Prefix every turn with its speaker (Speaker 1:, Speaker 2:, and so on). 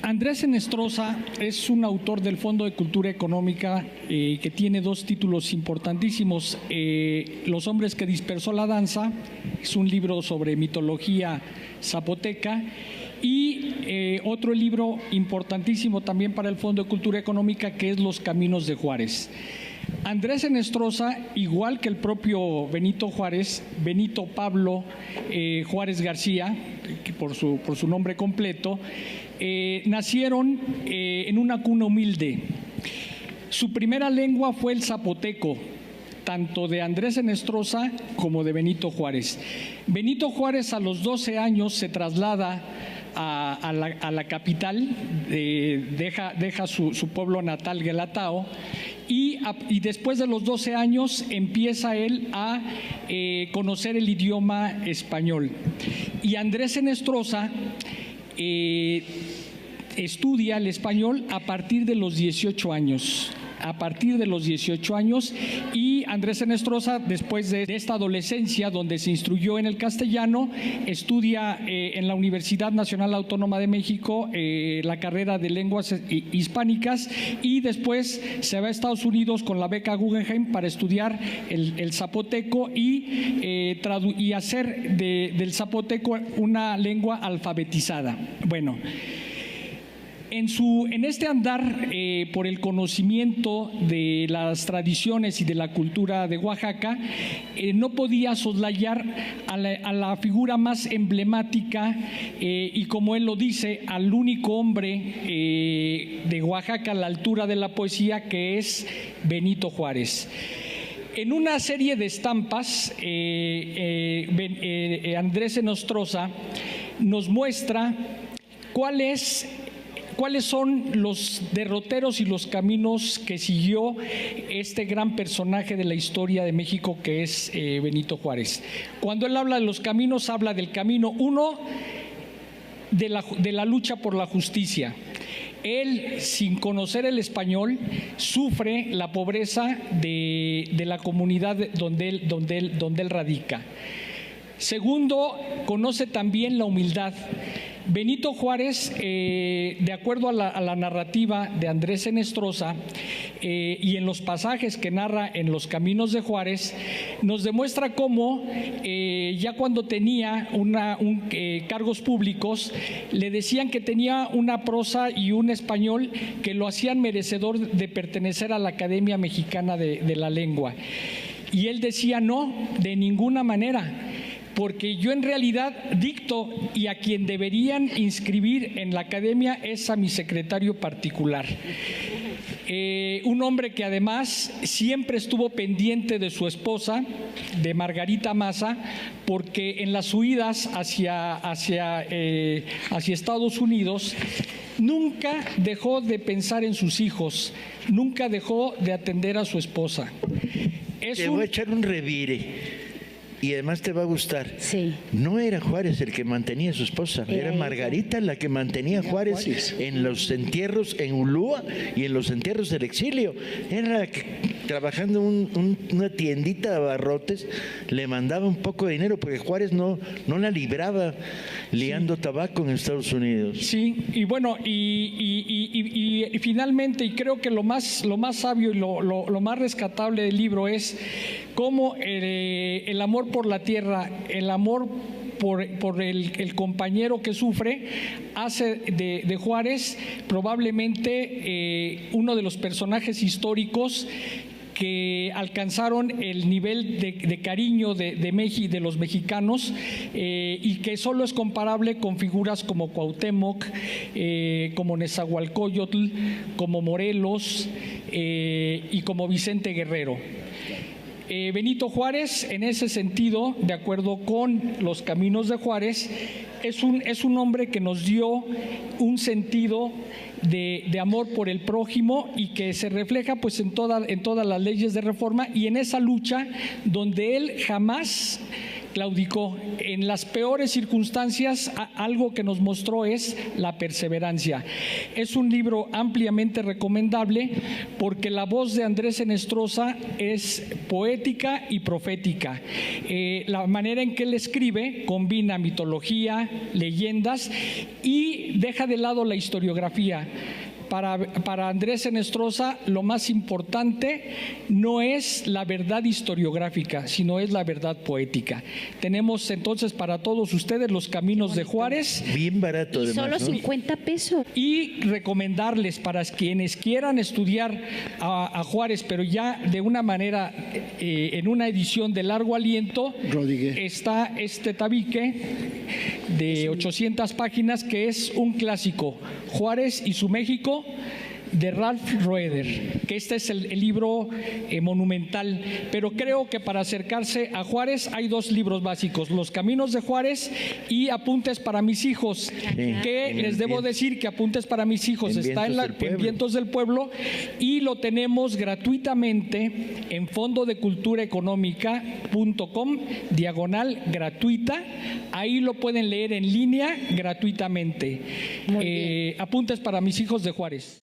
Speaker 1: Andrés Enestrosa es un autor del Fondo de Cultura Económica que tiene dos títulos importantísimos. Los hombres que dispersó la danza, es un libro sobre mitología zapoteca, y otro libro importantísimo también para el Fondo de Cultura Económica, que es Los Caminos de Juárez. Andrés Enestrosa, igual que el propio Benito Juárez, Benito Pablo Juárez García, que por su nombre completo, nacieron en una cuna humilde. Su primera lengua fue el zapoteco, tanto de Andrés Enestrosa como de Benito Juárez. Benito Juárez a los 12 años se traslada a la capital, deja su pueblo natal, Guelatao, y después de los 12 años empieza él a conocer el idioma español. Y Andrés Enestrosa estudia el español a partir de los 18 años. Y Andrés Enestrosa, después de esta adolescencia donde se instruyó en el castellano, estudia en la Universidad Nacional Autónoma de México la carrera de lenguas hispánicas, y después se va a Estados Unidos con la beca Guggenheim para estudiar el zapoteco y hacer del zapoteco una lengua alfabetizada. Bueno, en este andar por el conocimiento de las tradiciones y de la cultura de Oaxaca, no podía soslayar a la figura más emblemática y, como él lo dice, al único hombre de Oaxaca a la altura de la poesía, que es Benito Juárez. En una serie de estampas, Andrés Enestrosa nos muestra cuáles son los derroteros y los caminos que siguió este gran personaje de la historia de México, que es Benito Juárez. Cuando él habla de los caminos, habla del camino uno de la lucha por la justicia. Él, sin conocer el español, sufre la pobreza de la comunidad donde él radica. Segundo, conoce también la humildad. Benito Juárez, de acuerdo a la narrativa de Andrés Enestrosa y en los pasajes que narra en Los Caminos de Juárez, nos demuestra cómo ya cuando tenía cargos públicos, le decían que tenía una prosa y un español que lo hacían merecedor de pertenecer a la Academia Mexicana de la Lengua. Y él decía: no, de ninguna manera, porque yo en realidad dicto, y a quien deberían inscribir en la academia es a mi secretario particular. Un hombre que además siempre estuvo pendiente de su esposa, de Margarita Maza, porque en las huidas hacia Estados Unidos nunca dejó de pensar en sus hijos, nunca dejó de atender a su esposa.
Speaker 2: Te voy a echar un revire. Y además te va a gustar.
Speaker 3: Sí.
Speaker 2: No era Juárez el que mantenía a su esposa, era Margarita la que mantenía a Juárez en los entierros en Ulúa y en los entierros del exilio. Era trabajando una tiendita de abarrotes, le mandaba un poco de dinero porque Juárez no la libraba liando tabaco en Estados Unidos.
Speaker 1: Sí, y bueno, y finalmente, y creo que lo más sabio y lo más rescatable del libro es cómo el amor por la tierra, el amor por el compañero que sufre, hace de Juárez probablemente uno de los personajes históricos que alcanzaron el nivel de cariño de los mexicanos, y que solo es comparable con figuras como Cuauhtémoc, como Nezahualcóyotl, como Morelos y como Vicente Guerrero. Benito Juárez, en ese sentido, de acuerdo con Los Caminos de Juárez, es un hombre que nos dio un sentido de amor por el prójimo, y que se refleja pues en todas las leyes de reforma y en esa lucha donde él jamás claudicó. En las peores circunstancias, algo que nos mostró es la perseverancia. Es un libro ampliamente recomendable porque la voz de Andrés Enestrosa es poética y profética. La manera en que él escribe combina mitología, leyendas y deja de lado la historiografía. Para Andrés Enestrosa, lo más importante no es la verdad historiográfica, sino es la verdad poética. Tenemos entonces para todos ustedes Los Caminos de Juárez.
Speaker 2: Bien barato, además,
Speaker 3: Solo
Speaker 2: ¿no?
Speaker 3: 50 pesos.
Speaker 1: Y recomendarles para quienes quieran estudiar a Juárez, pero ya de una manera, en una edición de largo aliento,
Speaker 4: Rodríguez.
Speaker 1: está este tabique de 800 páginas que es un clásico, Juárez y su México, de Ralph Roeder, que este es el libro monumental, pero creo que para acercarse a Juárez hay dos libros básicos, Los Caminos de Juárez y Apuntes para mis hijos, que les debo decir que Apuntes para mis hijos está en Vientos del Pueblo y lo tenemos gratuitamente en fondodeculturaeconómica.com/gratuita, ahí lo pueden leer en línea gratuitamente. Apuntes para mis hijos de Juárez.